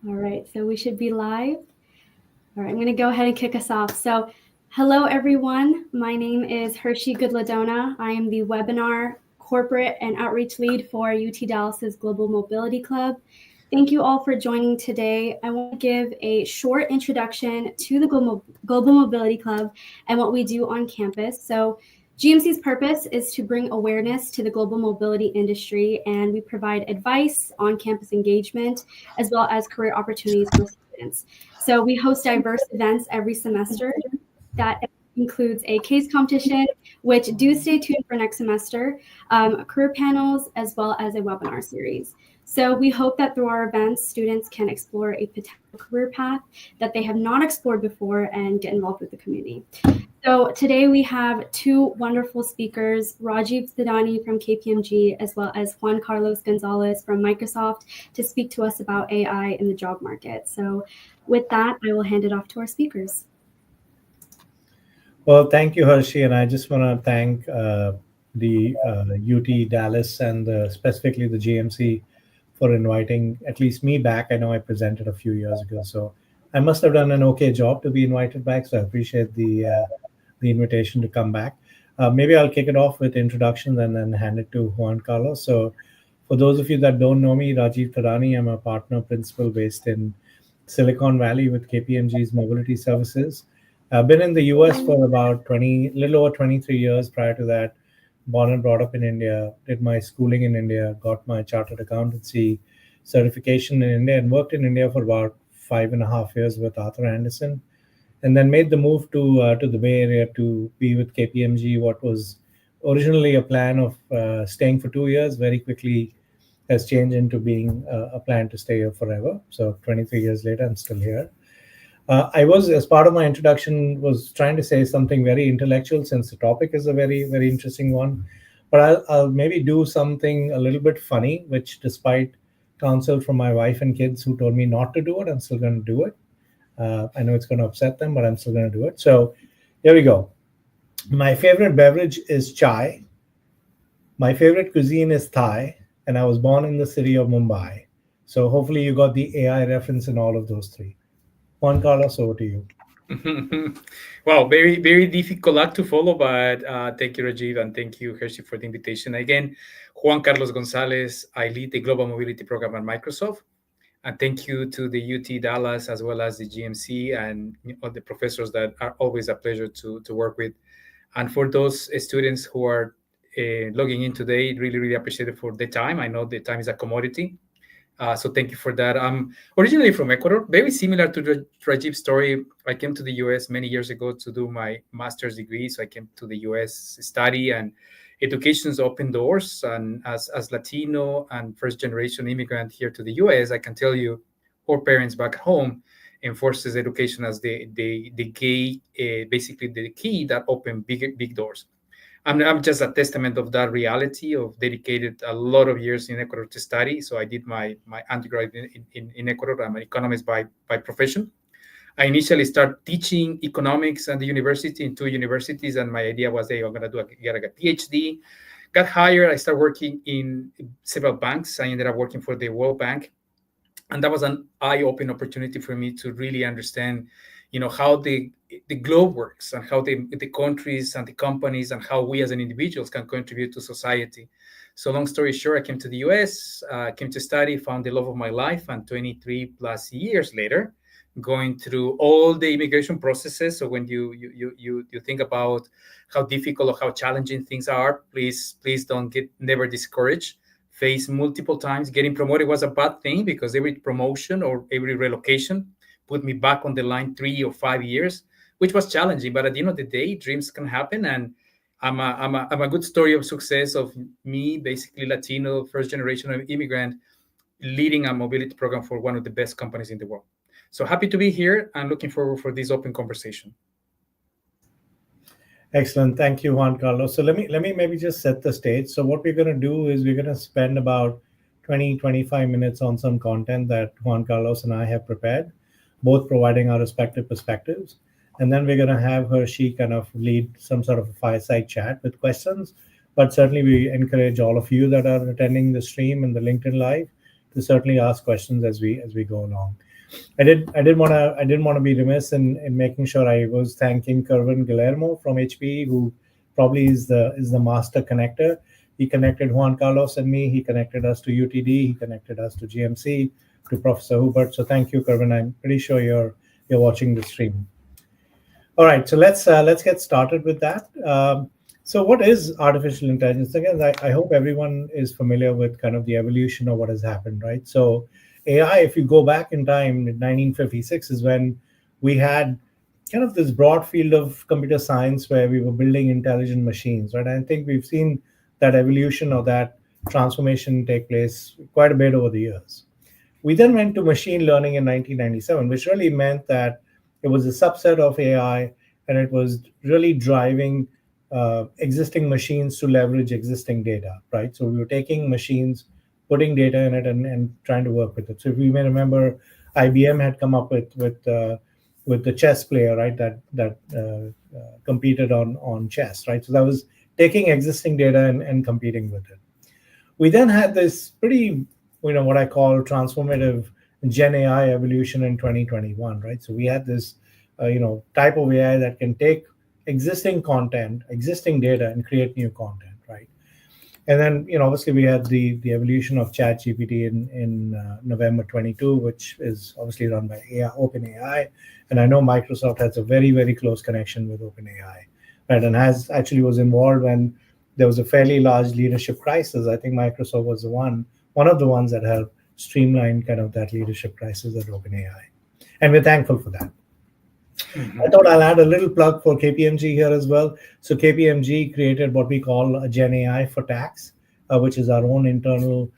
All right, so we should be live. All right, I'm going to go ahead and kick us off. So, hello everyone. My name is Hershey Goodladona. I am the webinar corporate and outreach lead for UT Dallas's Global Mobility Club. Thank you all for joining today. I want to give a short introduction to the Global Mobility Club and what we do on campus. So, GMC's purpose is to bring awareness to the global mobility industry, and we provide advice on campus engagement as well as career opportunities for students. So we host diverse events every semester. That includes a case competition, which do stay tuned for next semester, career panels, as well as a webinar series. So we hope that through our events, students can explore a potential career path that they have not explored before and get involved with the community. So today we have two wonderful speakers, Rajiv Thadani from KPMG, as well as Juan Gonzalez from Microsoft, to speak to us about AI in the job market. So with that, I will hand it off to our speakers. Well, thank you, Hershey, and I just want to thank the UT Dallas and specifically the GMC for inviting at least me back. I know I presented a few years ago, so I must have done an okay job to be invited back. So I appreciate the invitation to come back. Maybe I'll kick it off with introductions and then hand it to Juan Carlos. So for those of you that don't know me, Rajiv Thadani, I'm a partner principal based in Silicon Valley with KPMG's Mobility Services. I've been in the US for about little over 23 years. Prior to that, born and brought up in India, did my schooling in India, got my chartered accountancy certification in India, and worked in India for about 5.5 years with Arthur Andersen, and then made the move to the Bay Area to be with KPMG. What was originally a plan of staying for 2 years very quickly has changed into being a plan to stay here forever. So 23 years later, I'm still here. I was, as part of my introduction, was trying to say something very intellectual since the topic is a very, very interesting one. But I'll maybe do something a little bit funny, which despite counsel from my wife and kids who told me not to do it, I'm still going to do it. I know it's going to upset them, but I'm still going to do it. So here we go. My favorite beverage is chai. My favorite cuisine is Thai. And I was born in the city of Mumbai. So hopefully you got the AI reference in all of those three. Juan Carlos, over to you. Wow, very, very difficult act to follow, but thank you, Rajiv, and thank you, Hershey, for the invitation. Again, Juan Carlos Gonzalez, I lead the Global Mobility Program at Microsoft. And thank you to the UT Dallas, as well as the GMC and all the professors that are always a pleasure to work with. And for those students who are logging in today, really, really appreciate it for the time. I know the time is a commodity. So thank you for that. I'm originally from Ecuador, very similar to Rajiv's story. I came to the US many years ago to do my master's degree. So I came to the US study, and education's open doors. And as Latino and first generation immigrant here to the US, I can tell you, our parents back home enforces education as the key, basically the key that opened big doors. I'm just a testament of that reality of dedicated a lot of years in Ecuador to study. So I did my undergrad in Ecuador. I'm an economist by profession. I initially started teaching economics at the university, in 2 universities, and my idea was, hey, I'm going to get a PhD. Got hired. I started working in several banks. I ended up working for the World Bank. And that was an eye-opening opportunity for me to really understand, how the globe works and how the countries and the companies and how we as an individuals can contribute to society. So long story short, I came to the US, came to study, found the love of my life, and 23 plus years later, going through all the immigration processes. So when you think about how difficult or how challenging things are, please don't get never discouraged. Face multiple times. Getting promoted was a bad thing because every promotion or every relocation put me back on the line 3 or 5 years, which was challenging. But at the end of the day, dreams can happen. And I'm a good story of success of me, basically Latino, first generation of immigrant, leading a mobility program for one of the best companies in the world. So happy to be here and looking forward for this open conversation. Excellent. Thank you, Juan Carlos. So let me maybe just set the stage. So what we're going to do is we're going to spend about 25 minutes on some content that Juan Carlos and I have prepared, both providing our respective perspectives. And then we're going to have Hershey kind of lead some sort of a fireside chat with questions. But certainly we encourage all of you that are attending the stream and the LinkedIn Live to certainly ask questions as we go along. I didn't want to be remiss in making sure I was thanking Kervin Guillermo from HPE, who probably is the master connector. He connected Juan Carlos and me. He connected us to UTD. He connected us to GMC, to Professor Hubert. So thank you, Kervin. I'm pretty sure you're watching the stream. All right, so let's get started with that. So what is artificial intelligence? Again, I hope everyone is familiar with kind of the evolution of what has happened, right? So AI, if you go back in time, in 1956 is when we had kind of this broad field of computer science where we were building intelligent machines, right? And I think we've seen that evolution or that transformation take place quite a bit over the years. We then went to machine learning in 1997, which really meant that it was a subset of AI, and it was really driving existing machines to leverage existing data, right? So we were taking machines, putting data in it, and trying to work with it. So if you may remember, IBM had come up with the chess player, right? That competed on chess, right? So that was taking existing data and competing with it. We then had this pretty, what I call transformative Gen AI evolution in 2021, right? So we had this, type of AI that can take existing content, existing data, and create new content, right? And then, obviously we had the evolution of ChatGPT in November 22, which is obviously run by OpenAI, and I know Microsoft has a very, very close connection with OpenAI, right? And has actually was involved when there was a fairly large leadership crisis. I think Microsoft was one of the ones that helped streamline kind of that leadership crisis at OpenAI, and we're thankful for that. Mm-hmm. I thought I'll add a little plug for KPMG here as well. So KPMG created what we call a Gen AI for tax, which is our own internal,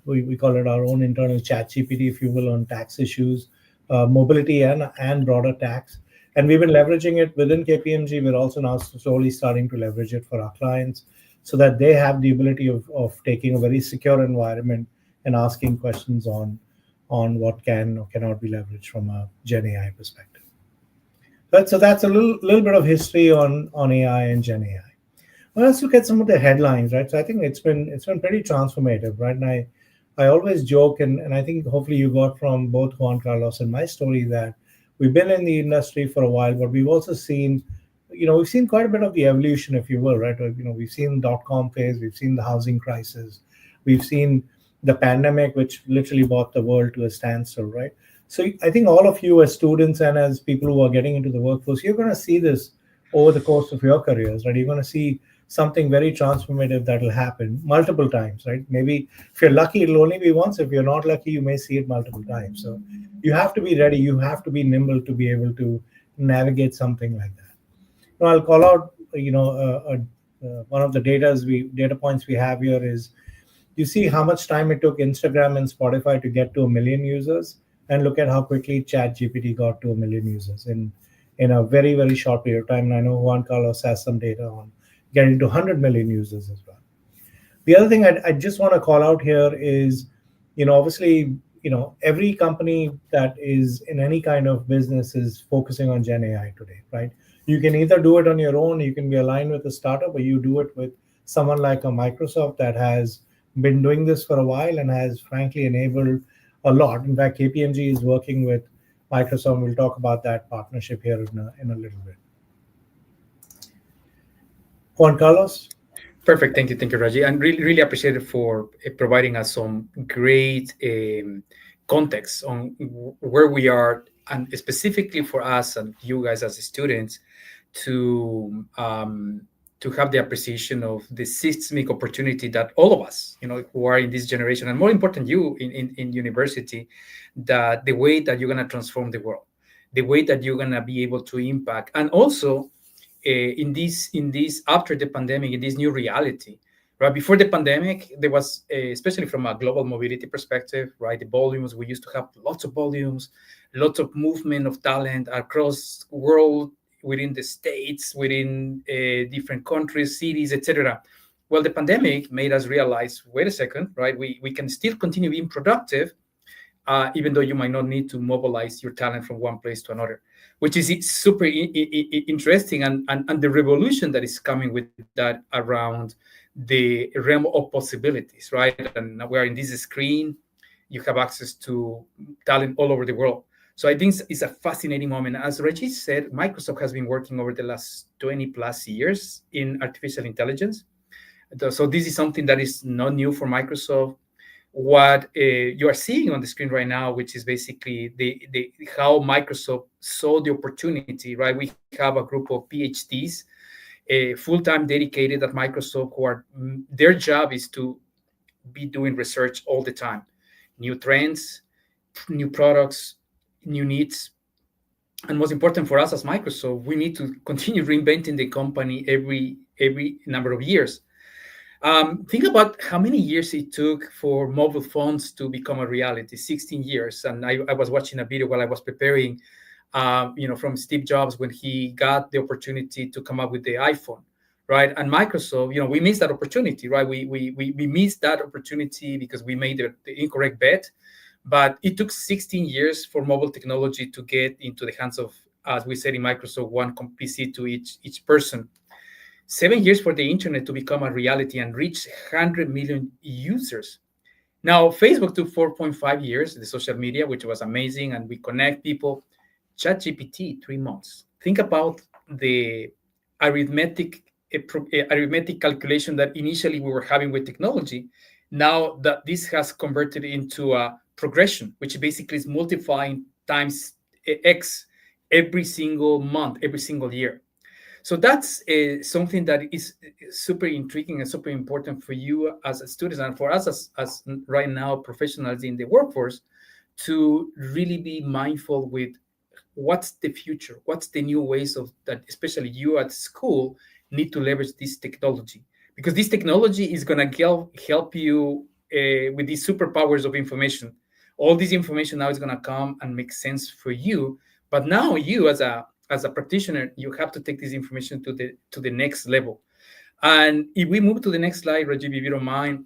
we call it our own internal chat GPT, if you will, on tax issues, mobility and broader tax. And we've been leveraging it within KPMG. We're also now slowly starting to leverage it for our clients so that they have the ability of taking a very secure environment and asking questions on what can or cannot be leveraged from a Gen AI perspective. So that's a little bit of history on AI and Gen AI. Well, let's look at some of the headlines, right? So I think it's been pretty transformative, right? And I always joke, and I think hopefully you got from both Juan Carlos and my story that we've been in the industry for a while, but we've also seen, we've seen quite a bit of the evolution, if you will, right? We've seen .com phase, we've seen the housing crisis, we've seen the pandemic, which literally brought the world to a standstill, right? So I think all of you as students and as people who are getting into the workforce, you're going to see this over the course of your careers, right? You're going to see something very transformative that will happen multiple times, right? Maybe if you're lucky, it'll only be once. If you're not lucky, you may see it multiple times. So you have to be ready. You have to be nimble to be able to navigate something like that. Now, I'll call out, one of the data points we have here is you see how much time it took Instagram and Spotify to get to 1 million users. And look at how quickly ChatGPT got to 1 million users in a very, very short period of time. And I know Juan Carlos has some data on getting to 100 million users as well. The other thing I just want to call out here is, obviously, every company that is in any kind of business is focusing on Gen AI today, right? You can either do it on your own, you can be aligned with a startup, or you do it with someone like a Microsoft that has been doing this for a while and has frankly enabled a lot. In fact, KPMG is working with Microsoft. We'll talk about that partnership here in a little bit. Juan Carlos? Perfect. Thank you, Raji. And really appreciate it for providing us some great context on where we are, and specifically for us and you guys as students to have the appreciation of the seismic opportunity that all of us, who are in this generation, and more important, you in university, that the way that you're going to transform the world, the way that you're going to be able to impact, and also in this after the pandemic, in this new reality, right? Before the pandemic, there was, especially from a global mobility perspective, right? The volumes, we used to have lots of volumes, lots of movement of talent across the world, within the states, within different countries, cities, etc. Well, the pandemic made us realize, wait a second, right? We can still continue being productive, even though you might not need to mobilize your talent from one place to another, which is super interesting, and the revolution that is coming with that around the realm of possibilities, right? And we are in this screen, you have access to talent all over the world. So I think it's a fascinating moment. As Reggie said, Microsoft has been working over the last 20 plus years in artificial intelligence. So this is something that is not new for Microsoft. What you are seeing on the screen right now, which is basically the how Microsoft saw the opportunity, right? We have a group of PhDs, full-time dedicated at Microsoft, who are their job is to be doing research all the time, new trends, new products, new needs. And most important for us as Microsoft, we need to continue reinventing the company every number of years. Think about how many years it took for mobile phones to become a reality. 16 years. And I was watching a video while I was preparing, from Steve Jobs when he got the opportunity to come up with the iPhone, right? And Microsoft, we missed that opportunity, right? We missed that opportunity because we made the incorrect bet. But it took 16 years for mobile technology to get into the hands of, as we said in Microsoft, one PC to each person. 7 years for the internet to become a reality and reach 100 million users. Now, Facebook took 4.5 years, the social media, which was amazing, and we connect people. ChatGPT, 3 months. Think about the arithmetic calculation that initially we were having with technology. Now that this has converted into a progression, which basically is multiplying times X every single month, every single year. So that's something that is super intriguing and super important for you as a student and for us as right now professionals in the workforce to really be mindful with what's the future, what's the new ways of that, especially you at school need to leverage this technology, because this technology is going to help you with these superpowers of information. All this information now is going to come and make sense for you, but now you as a practitioner, you have to take this information to the next level. And if we move to the next slide, Rajiv, if you don't mind,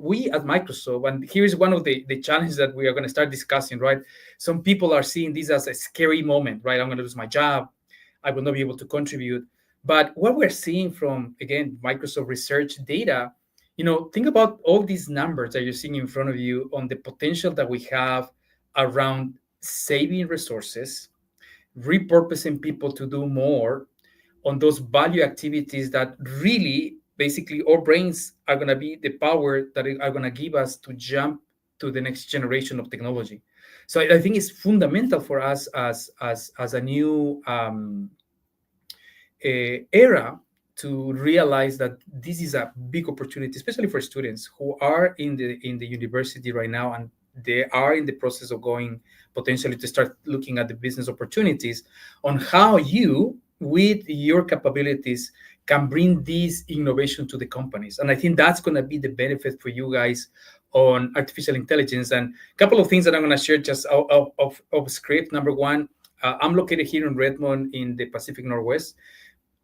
we at Microsoft, and here's one of the challenges that we are going to start discussing, right? Some people are seeing this as a scary moment, right? I'm going to lose my job. I will not be able to contribute. But what we're seeing from, again, Microsoft research data, think about all these numbers that you're seeing in front of you on the potential that we have around saving resources, repurposing people to do more on those value activities that really, basically, our brains are going to be the power that are going to give us to jump to the next generation of technology. So I think it's fundamental for us as a new era to realize that this is a big opportunity, especially for students who are in the university right now, and they are in the process of going potentially to start looking at the business opportunities on how you, with your capabilities, can bring this innovation to the companies. And I think that's going to be the benefit for you guys on artificial intelligence. And a couple of things that I'm going to share just of script. Number one, I'm located here in Redmond in the Pacific Northwest.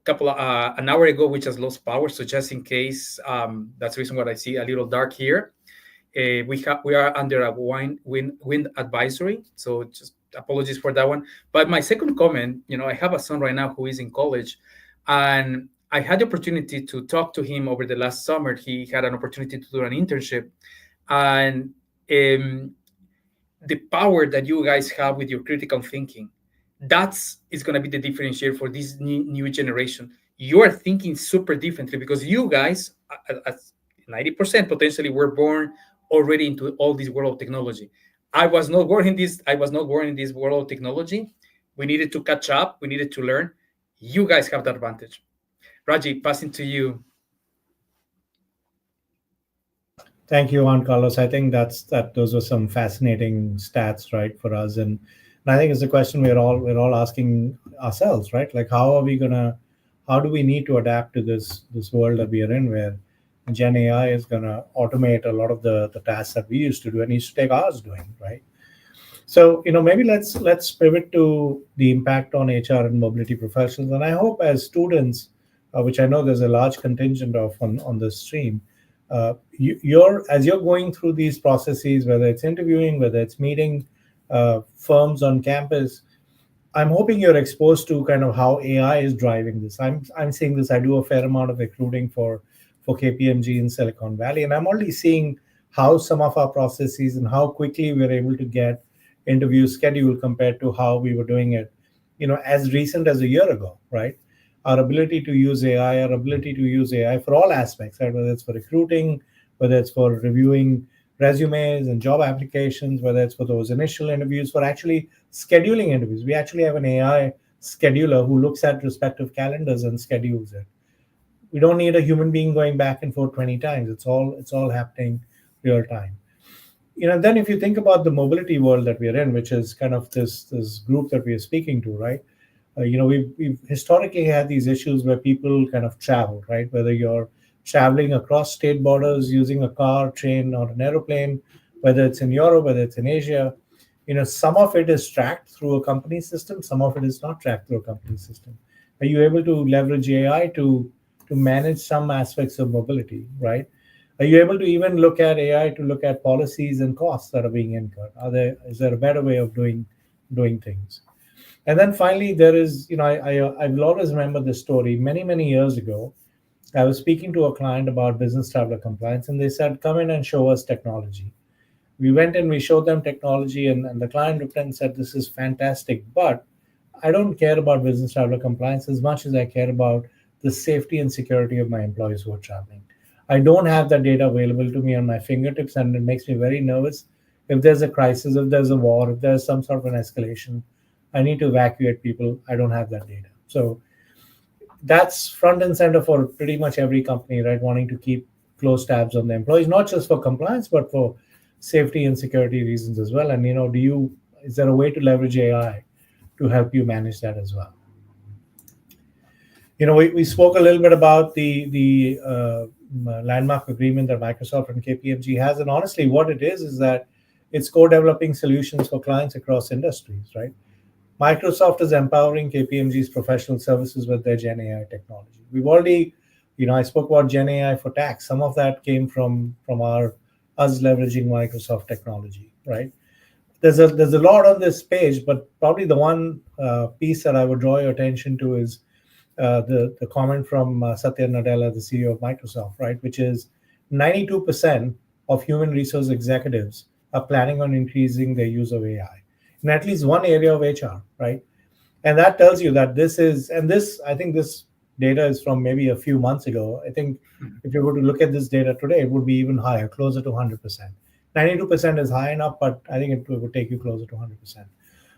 An hour ago, we just lost power. So just in case, that's the reason why I see a little dark here. We are under a wind advisory, so just apologies for that one. But my second comment, I have a son right now who is in college, and I had the opportunity to talk to him over the last summer. He had an opportunity to do an internship, and the power that you guys have with your critical thinking, is going to be the differentiator for this new generation. You are thinking super differently because you guys, at 90% potentially, were born already into all this world of technology. I was not born in this world of technology. We needed to catch up. We needed to learn. You guys have that advantage. Raji, passing to you. Thank you, Juan Carlos. I think those were some fascinating stats, right, for us, and I think it's a question we're all asking ourselves, right? Like, how do we need to adapt to this world that we are in, where Gen AI is going to automate a lot of the tasks that we used to do and needs to take hours doing, right? So, maybe let's pivot to the impact on HR and mobility professionals. And I hope as students, which I know there's a large contingent of on this stream, as you're going through these processes, whether it's interviewing, whether it's meeting firms on campus, I'm hoping you're exposed to kind of how AI is driving this. I'm seeing this. I do a fair amount of recruiting for KPMG in Silicon Valley, and I'm already seeing how some of our processes and how quickly we're able to get interviews scheduled compared to how we were doing it, as recent as a year ago, right? Our ability to use AI, our ability to use AI for all aspects, right? Whether it's for recruiting, whether it's for reviewing resumes and job applications, whether it's for those initial interviews, for actually scheduling interviews. We actually have an AI scheduler who looks at respective calendars and schedules it. We don't need a human being going back and forth 20 times. It's all happening real time. Then if you think about the mobility world that we're in, which is kind of this group that we are speaking to, right? We've historically had these issues where people kind of travel, right? Whether you're traveling across state borders using a car, train, or an aeroplane, whether it's in Europe, whether it's in Asia, some of it is tracked through a company system, some of it is not tracked through a company system. Are you able to leverage AI to manage some aspects of mobility, right? Are you able to even look at AI to look at policies and costs that are being incurred? Is there a better way of doing things? And then finally, there is, I will always remember this story. Many years ago, I was speaking to a client about business traveler compliance, and they said, "Come in and show us technology." We went and we showed them technology, and the client looked and said, "This is fantastic, but I don't care about business traveler compliance as much as I care about the safety and security of my employees who are traveling. I don't have that data available to me on my fingertips, and it makes me very nervous. If there's a crisis, if there's a war, if there's some sort of an escalation, I need to evacuate people. I don't have that data." So that's front and center for pretty much every company, right? Wanting to keep close tabs on the employees, not just for compliance, but for safety and security reasons as well. And is there a way to leverage AI to help you manage that as well? We spoke a little bit about the landmark agreement that Microsoft and KPMG has, and honestly, what it is that it's co-developing solutions for clients across industries, right? Microsoft is empowering KPMG's professional services with their Gen AI technology. We've already, I spoke about Gen AI for tax. Some of that came from us leveraging Microsoft technology, right? There's a lot on this page, but probably the one piece that I would draw your attention to is the comment from Satya Nadella, the CEO of Microsoft, right? Which is 92% of human resource executives are planning on increasing their use of AI in at least one area of HR, right? And that tells you that I think this data is from maybe a few months ago. I think if you were to look at this data today, it would be even higher, closer to 100%. 92% is high enough, but I think it would take you closer to 100%.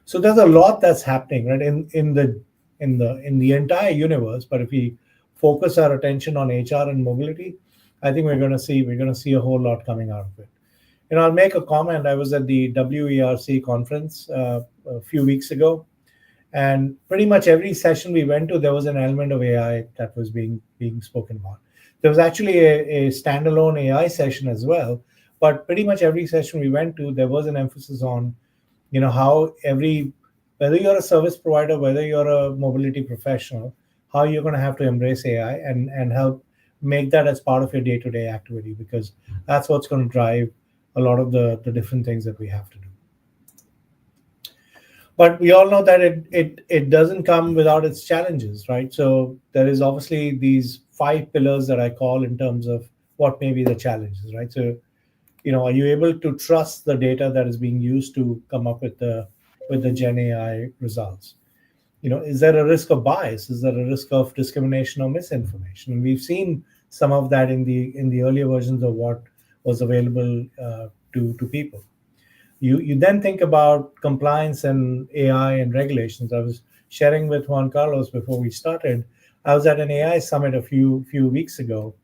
So there's a lot that's happening, right, in the entire universe. But if we focus our attention on HR and mobility, I think we're going to see a whole lot coming out of it. I'll make a comment. I was at the WERC conference a few weeks ago, and pretty much every session we went to, there was an element of AI that was being spoken about. There was actually a standalone AI session as well, but pretty much every session we went to, there was an emphasis on, how whether you're a service provider, whether you're a mobility professional, how you're going to have to embrace AI and help make that as part of your day-to-day activity, because that's what's going to drive a lot of the different things that we have to do. But we all know that it doesn't come without its challenges, right? So there is obviously these 5 pillars that I call in terms of what may be the challenges, right? So, are you able to trust the data that is being used to come up with the Gen AI results? Is there a risk of bias? Is there a risk of discrimination or misinformation? And we've seen some of that in the earlier versions of what was available to people. You then think about compliance and AI and regulations. I was sharing with Juan Carlos before we started. I was at an AI summit a few weeks ago,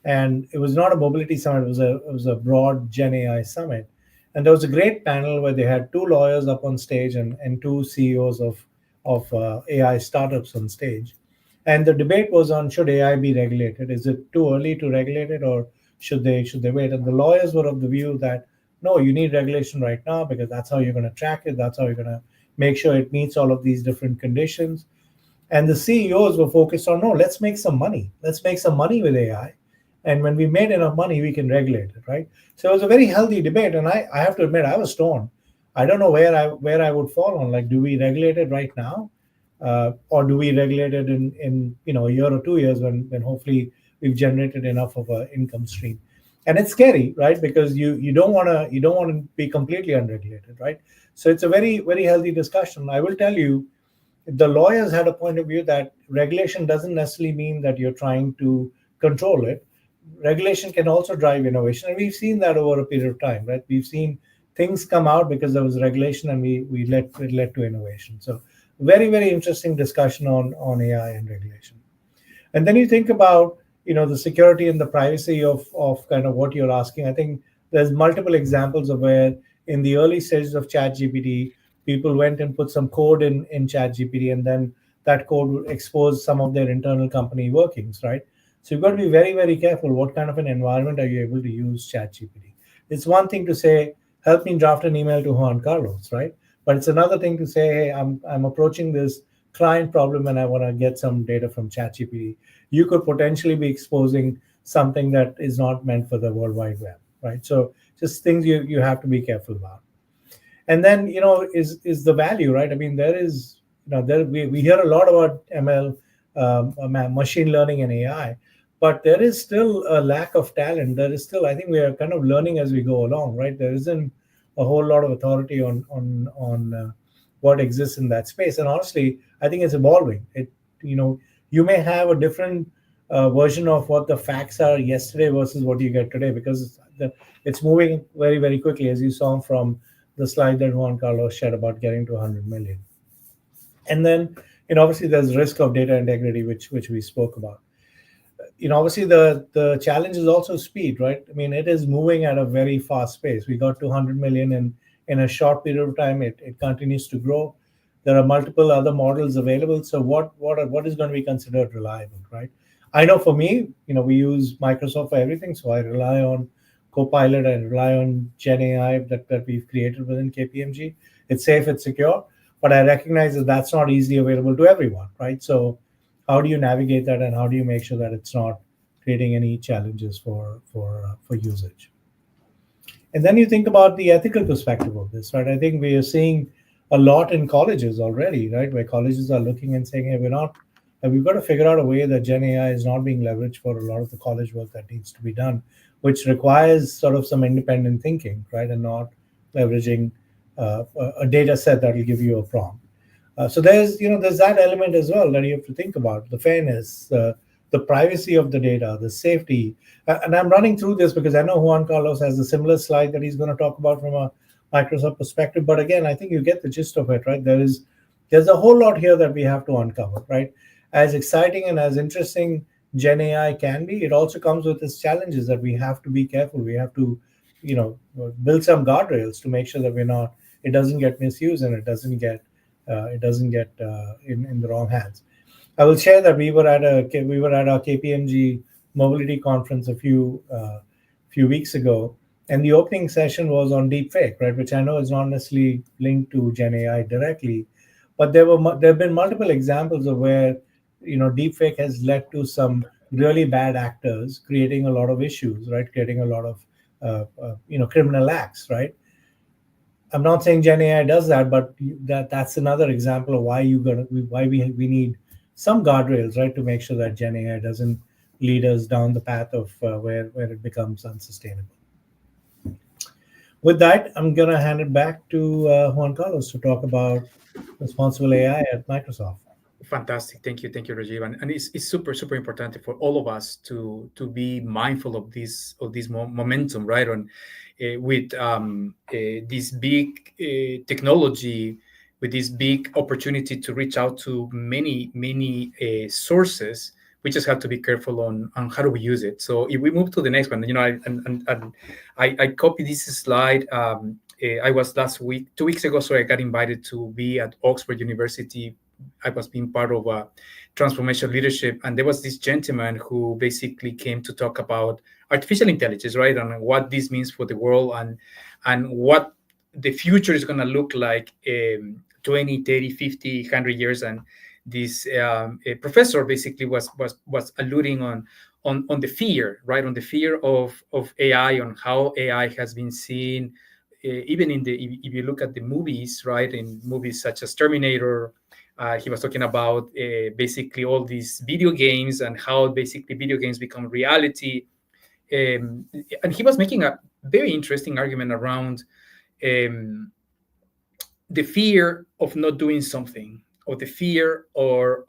and it was not a mobility summit. It was a broad Gen AI summit, and there was a great panel where they had 2 lawyers up on stage and 2 CEOs of AI startups on stage, and the debate was on, should AI be regulated? Is it too early to regulate it, or should they wait? And the lawyers were of the view that no, you need regulation right now, because that's how you're going to track it. That's how you're going to make sure it meets all of these different conditions. And the CEOs were focused on, no, let's make some money. Let's make some money with AI. And when we made enough money, we can regulate it, right? So it was a very healthy debate. And I have to admit, I was torn. I don't know where I would fall on. Like, do we regulate it right now? Or do we regulate it in a year or 2 years when hopefully we've generated enough of an income stream? And it's scary, right? Because you don't want to be completely unregulated, right? So it's a very healthy discussion. I will tell you, the lawyers had a point of view that regulation doesn't necessarily mean that you're trying to control it. Regulation can also drive innovation, and we've seen that over a period of time, right? We've seen things come out because there was regulation, and it led to innovation. So very interesting discussion on AI and regulation. And then you think about, the security and the privacy of kind of what you're asking. I think there's multiple examples of where in the early stages of ChatGPT, people went and put some code in ChatGPT, and then that code would expose some of their internal company workings, right? So you've got to be very careful. What kind of an environment are you able to use ChatGPT? It's one thing to say, help me draft an email to Juan Carlos, right? But it's another thing to say, hey, I'm approaching this client problem and I want to get some data from ChatGPT. You could potentially be exposing something that is not meant for the World Wide Web, right? So just things you have to be careful about. And then, is the value, right? I mean, there is, we hear a lot about ML, machine learning and AI, but there is still a lack of talent. There is still, I think we are kind of learning as we go along, right? There isn't a whole lot of authority on what exists in that space. And honestly, I think it's evolving. You may have a different version of what the facts are yesterday versus what you get today, because it's moving very quickly, as you saw from the slide that Juan Carlos shared about getting to 100 million. And then, obviously there's risk of data integrity, which we spoke about. Obviously the challenge is also speed, right? I mean, it is moving at a very fast pace. We got to 100 million in a short period of time. It continues to grow. There are multiple other models available. So what is going to be considered reliable, right? I know for me, we use Microsoft for everything, so I rely on Copilot and rely on Gen AI that we've created within KPMG. It's safe, it's secure, but I recognize that that's not easily available to everyone, right? So how do you navigate that, and how do you make sure that it's not creating any challenges for usage? And then you think about the ethical perspective of this, right? I think we are seeing a lot in colleges already, right? Where colleges are looking and saying, hey, we've got to figure out a way that Gen AI is not being leveraged for a lot of the college work that needs to be done, which requires sort of some independent thinking, right? And not leveraging a data set that will give you a prompt. So there's that element as well that you have to think about: the fairness, the privacy of the data, the safety. And I'm running through this because I know Juan Carlos has a similar slide that he's going to talk about from a Microsoft perspective. But again, I think you get the gist of it, right? There's a whole lot here that we have to uncover, right? As exciting and as interesting Gen AI can be, it also comes with its challenges that we have to be careful. We have to, build some guardrails to make sure that it doesn't get misused, and it doesn't get in the wrong hands. I will share that we were at our KPMG mobility conference a few weeks ago, and the opening session was on deepfake, right? Which I know is not necessarily linked to Gen AI directly, but there have been multiple examples of where deepfake has led to some really bad actors creating a lot of issues, right? Creating a lot of criminal acts, right? I'm not saying Gen AI does that, but that's another example of why we need some guardrails, right, to make sure that Gen AI doesn't lead us down the path of where it becomes unsustainable. With that, I'm gonna hand it back to Juan Carlos to talk about responsible AI at Microsoft. Fantastic. Thank you, Rajiv. And it's super important for all of us to be mindful of this momentum, right? On with this big technology, with this big opportunity to reach out to many sources. We just have to be careful on how do we use it. So if we move to the next one, I copied this slide. I was 2 weeks ago, so I got invited to be at Oxford University. I was being part of a transformational leadership, and there was this gentleman who basically came to talk about artificial intelligence, right, and what this means for the world, and what the future is going to look like 20, 30, 50, 100 years. And this professor basically was alluding on the fear, right, on the fear of AI, on how AI has been seen, even if you look at the movies, right, in movies such as Terminator. He was talking about basically all these video games and how basically video games become reality. and he was making a very interesting argument around um, the fear of not doing something, or the fear or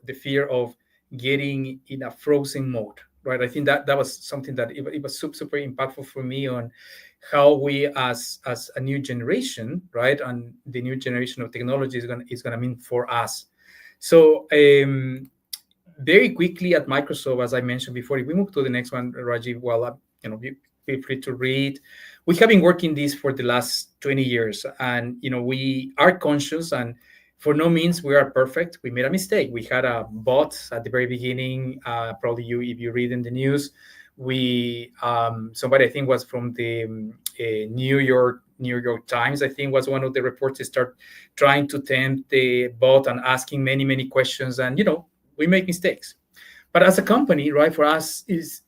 the fear of getting in a frozen mode, right? I think that was something that it was super impactful for me on how we as a new generation, right, and the new generation of technology is gonna mean for us. So very quickly at Microsoft, as I mentioned before, if we move to the next one, Rajiv, well, feel free to read. We have been working this for the last 20 years, and we are conscious, and for no means we are perfect. We made a mistake. We had a bot at the very beginning. Probably if you read in the news, we somebody I think was from the New York Times, I think, was one of the reporters start trying to tempt the bot and asking many questions, and we make mistakes. But as a company, right, for us is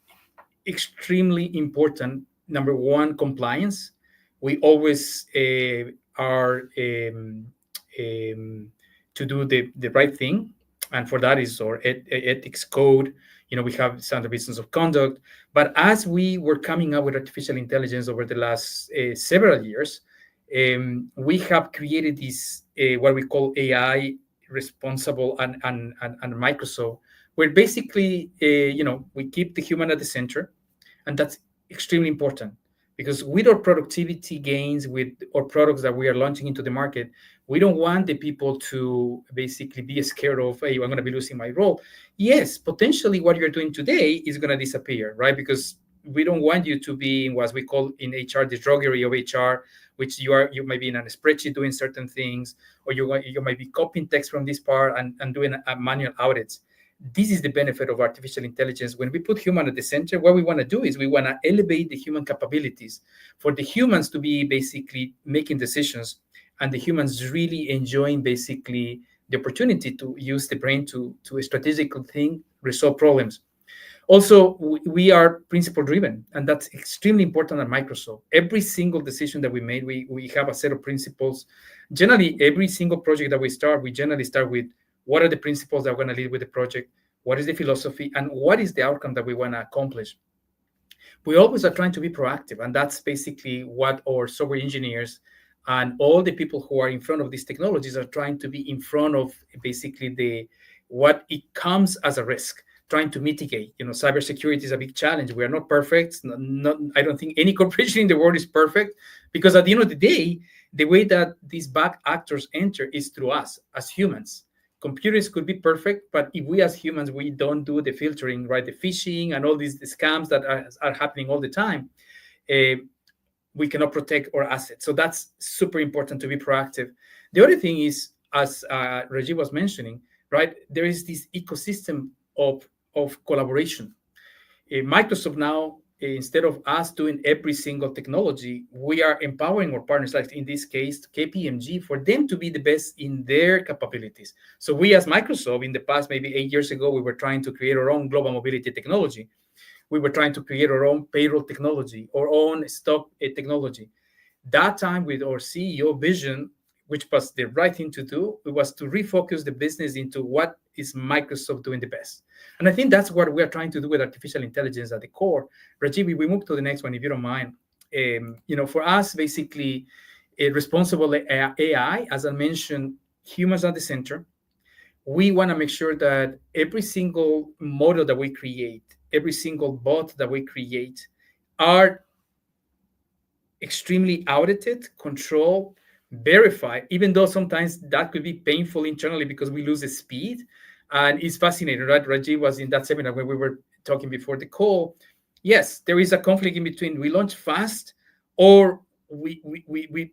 extremely important. Number one, compliance. We always are to do the right thing, and for that is our ethics code. We have standard business of conduct. But as we were coming up with artificial intelligence over the last several years, we have created this what we call AI responsible and Microsoft, where basically we keep the human at the center, and that's extremely important, because with our productivity gains, with our products that we are launching into the market, we don't want the people to basically be scared of, hey, I'm going to be losing my role. Yes, potentially what you're doing today is going to disappear, right? Because we don't want you to be in what we call in HR the druggery of HR, which you might be in a spreadsheet doing certain things, or you might be copying text from this part and doing a manual audits. This is the benefit of artificial intelligence. When we put human at the center, what we want to do is we want to elevate the human capabilities for the humans to be basically making decisions, and the humans really enjoying basically the opportunity to use the brain to strategically think, resolve problems. Also, we are principle driven, and that's extremely important at Microsoft. Every single decision that we made, we have a set of principles. Generally, every single project that we start, we generally start with what are the principles that are going to lead with the project, what is the philosophy, and what is the outcome that we want to accomplish. We always are trying to be proactive, and that's basically what our software engineers and all the people who are in front of these technologies are trying to be in front of, basically what it comes as a risk, trying to mitigate. Cybersecurity is a big challenge. We are not perfect. I don't think any corporation in the world is perfect, because at the end of the day, the way that these bad actors enter is through us as humans. Computers could be perfect, but if we as humans, we don't do the filtering, right? The phishing and all these scams that are happening all the time, we cannot protect our assets. So that's super important to be proactive. The other thing is, as Rajiv was mentioning, right, there is this ecosystem of collaboration. Microsoft now, instead of us doing every single technology, we are empowering our partners, like in this case, KPMG, for them to be the best in their capabilities. So we as Microsoft, in the past, maybe 8 years ago, we were trying to create our own global mobility technology. We were trying to create our own payroll technology, our own stock technology. That time, with our CEO vision, which was the right thing to do, it was to refocus the business into what is Microsoft doing the best. And I think that's what we're trying to do with artificial intelligence at the core. Rajiv, we move to the next one, if you don't mind. For us, basically, responsible AI, as I mentioned, humans at the center. We want to make sure that every single model that we create, every single bot that we create, are extremely audited, controlled, verified, even though sometimes that could be painful internally because we lose the speed. And it's fascinating, right? Rajiv was in that seminar when we were talking before the call. Yes, there is a conflict in between. We launch fast, or we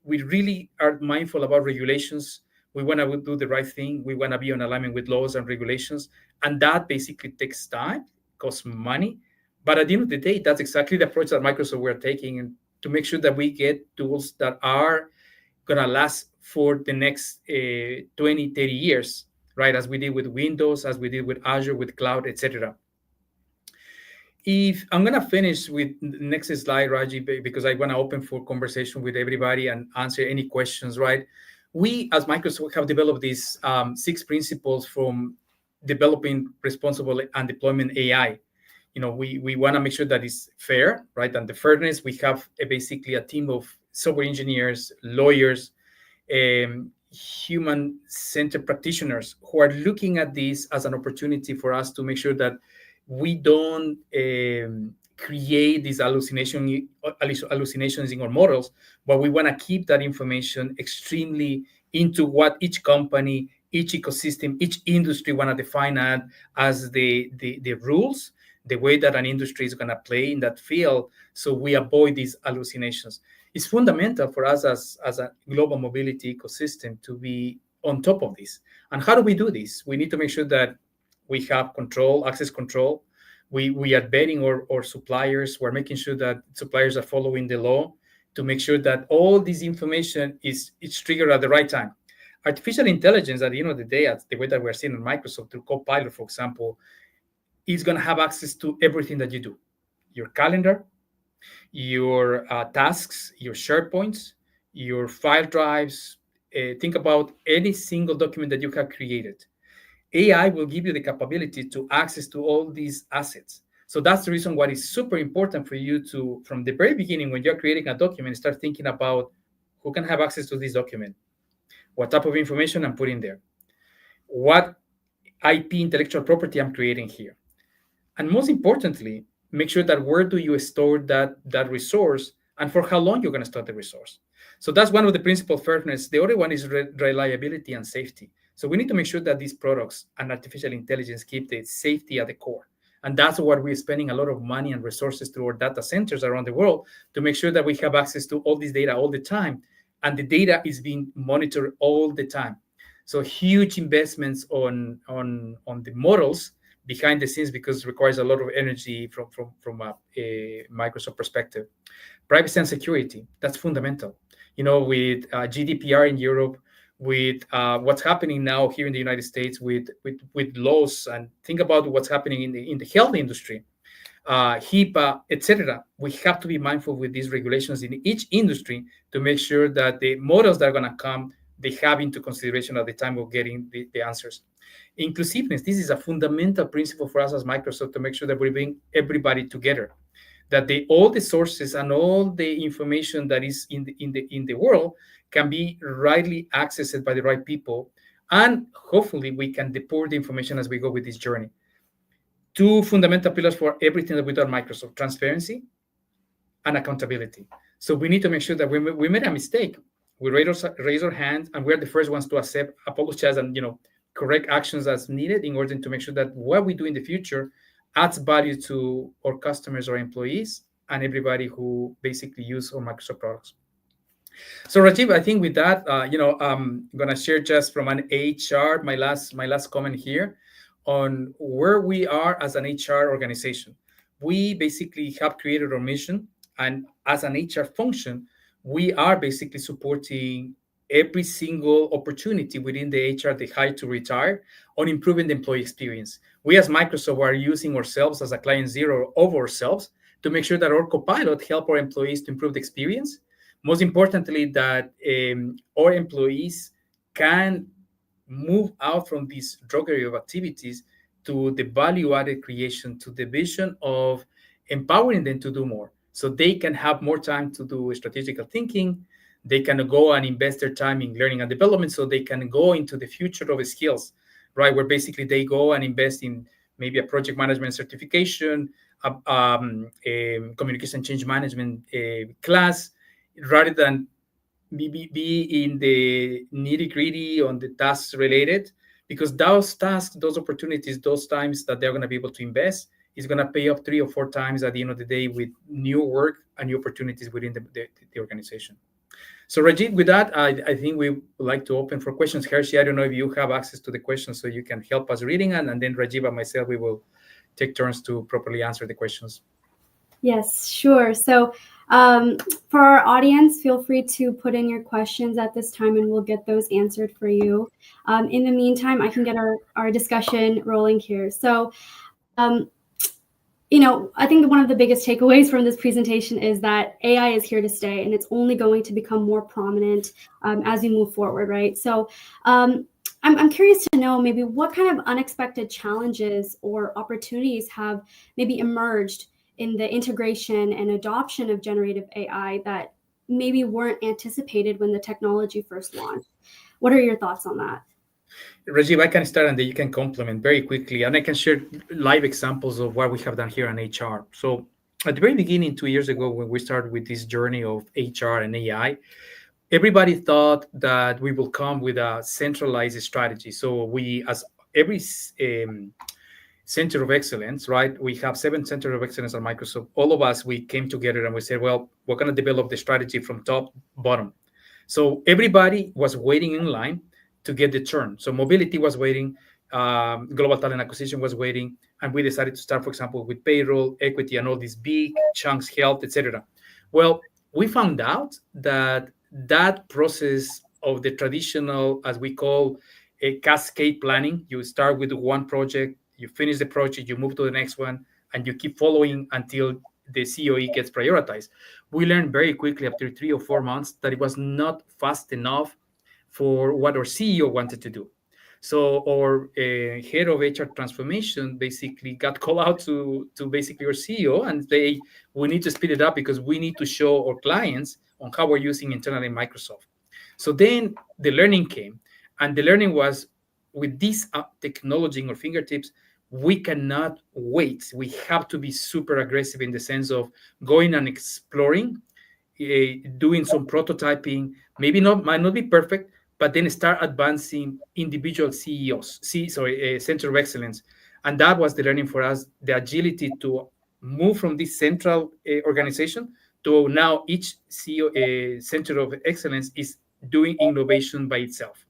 really are mindful about regulations. We want to do the right thing. We want to be in alignment with laws and regulations. And that basically takes time, costs money. But at the end of the day, that's exactly the approach that Microsoft we're taking, and to make sure that we get tools that are going to last for the next 20, 30 years, right? As we did with Windows, as we did with Azure, with cloud, etc. If I'm going to finish with the next slide, Raji, because I want to open for conversation with everybody and answer any questions, right? We, as Microsoft, have developed these 6 principles from developing responsible and deployment AI. we want to make sure that it's fair, right? And the fairness, we have basically a team of software engineers, lawyers, human-centered practitioners who are looking at this as an opportunity for us to make sure that we don't create these hallucinations in our models, but we want to keep that information extremely into what each company, each ecosystem, each industry want to define as the rules, the way that an industry is going to play in that field, so we avoid these hallucinations. It's fundamental for us as a global mobility ecosystem to be on top of this. And how do we do this? We need to make sure that we have control, access control. We are vetting our suppliers. We're making sure that suppliers are following the law to make sure that all this information is triggered at the right time. Artificial intelligence, at the end of the day, the way that we're seeing in Microsoft through Copilot, for example, is going to have access to everything that you do. Your calendar, your tasks, your SharePoints, your file drives. Think about any single document that you have created. AI will give you the capability to access to all these assets. So that's the reason why it's super important for you to, from the very beginning, when you're creating a document, start thinking about who can have access to this document, what type of information I'm putting there, what IP, intellectual property, I'm creating here. And most importantly, make sure that where do you store that resource and for how long you're going to store the resource. So that's one of the principal fairness. The other one is reliability and safety. So we need to make sure that these products and artificial intelligence keep the safety at the core. And that's what we're spending a lot of money and resources through our data centers around the world to make sure that we have access to all this data all the time. And the data is being monitored all the time. So huge investments on the models behind the scenes, because it requires a lot of energy from a Microsoft perspective. Privacy and security, that's fundamental. With GDPR in Europe, with what's happening now here in the United States with laws, and think about what's happening in the health industry, HIPAA, etc. We have to be mindful with these regulations in each industry to make sure that the models that are going to come, they have into consideration at the time of getting the answers. Inclusiveness, this is a fundamental principle for us as Microsoft to make sure that we bring everybody together, that all the sources and all the information that is in the world can be rightly accessed by the right people, and hopefully we can deploy the information as we go with this journey. Two fundamental pillars for everything that we do at Microsoft: transparency and accountability. So we need to make sure that when we made a mistake, we raise our hands, and we're the first ones to accept, apologize, and correct actions as needed in order to make sure that what we do in the future adds value to our customers, our employees, and everybody who basically use our Microsoft products. So Rajiv, I think with that, I'm gonna share just from an HR, my last comment here on where we are as an HR organization. We basically have created our mission, and as an HR function, we are basically supporting every single opportunity within the HR, the hire to retire, on improving the employee experience. We as Microsoft are using ourselves as a client zero of ourselves to make sure that our Copilot help our employees to improve the experience. Most importantly, that our employees can move out from this drudgery of activities to the value-added creation, to the vision of empowering them to do more. So they can have more time to do strategical thinking. They can go and invest their time in learning and development, so they can go into the future of skills, right? Where basically they go and invest in maybe a project management certification, a communication change management class, rather than be in the nitty-gritty on the tasks related, because those tasks, those opportunities, those times that they're going to be able to invest is going to pay up 3 or 4 times at the end of the day with new work and new opportunities within the organization. So Rajiv, with that, I think we would like to open for questions. Hershey, I don't know if you have access to the questions, so you can help us reading, and then Rajiv and myself, we will take turns to properly answer the questions. Yes, sure. So for our audience, feel free to put in your questions at this time, and we'll get those answered for you. In the meantime, I can get our discussion rolling here. So I think one of the biggest takeaways from this presentation is that AI is here to stay, and it's only going to become more prominent as we move forward, right? So I'm curious to know maybe what kind of unexpected challenges or opportunities have maybe emerged in the integration and adoption of generative AI that maybe weren't anticipated when the technology first launched. What are your thoughts on that? Rajiv, I can start and then you can complement very quickly, and I can share live examples of what we have done here on HR. So, at the very beginning, 2 years ago, when we started with this journey of HR and AI, everybody thought that we will come with a centralized strategy. So, we, as every center of excellence, right? We have 7 centers of excellence at Microsoft. All of us, we came together and we said, well, we're going to develop the strategy from top bottom. So everybody was waiting in line to get the turn. So mobility was waiting, global talent acquisition was waiting, and we decided to start, for example, with payroll, equity, and all these big chunks, health, etc. Well, we found out that that process of the traditional, as we call, a cascade planning, you start with one project, you finish the project, you move to the next one, and you keep following until the COE gets prioritized. We learned very quickly after 3 or 4 months that it was not fast enough for what our CEO wanted to do. So our head of HR transformation basically got called out to basically our CEO and say, we need to speed it up because we need to show our clients on how we're using internally Microsoft. So then the learning came, and the learning was with this technology in our fingertips, we cannot wait. We have to be super aggressive in the sense of going and exploring, doing some prototyping. Maybe not might not be perfect, but then start advancing individual CEOs, center of excellence, and that was the learning for us: the agility to move from this central organization to now each CEO center of excellence is doing innovation by itself.